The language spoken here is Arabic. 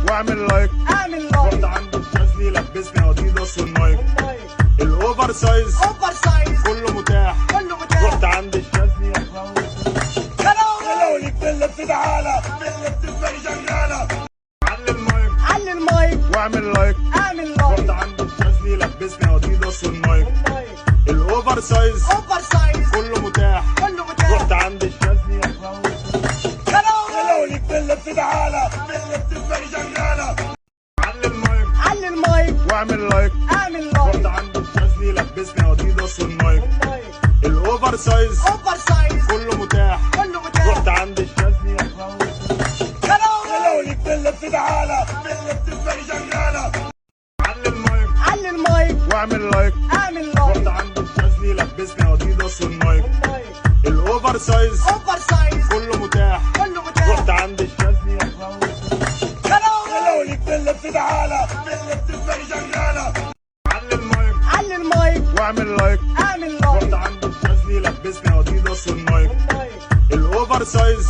واعمل لايك. رحت عند الشاذلي لبسني اديداس والنايك. الاوفر سايز كله متاح. رحت عند الشاذلي خلوني بتلف تعالى بتبقى شغاله. علي المايك واعمل لايك. رحت عند الشاذلي لبسني اديداس والنايك. الاوفر سايز كله متاح. رحت عند الشاذلي خلوني بتلف تعالى بتبقى شغاله. علي المايك واعمل لايك. رحت عند الشاذلي لبسني اديداس والنايك. الاوفر سايز كله متاح. رحت عند الشاذلي خلوني بتلف تعالى بتبقى شغاله. علي المايك واعمل لايك. رحت عند الشاذلي لبسني اديداس والنايك. الاوفر سايز كله متاح. رحت عند الشاذلي خلوني بتلف تعالى بتبقى شغاله. علي المايك واعمل لايك. رحت عند الشاذلي لبسني اديداس والنايك. الاوفر سايز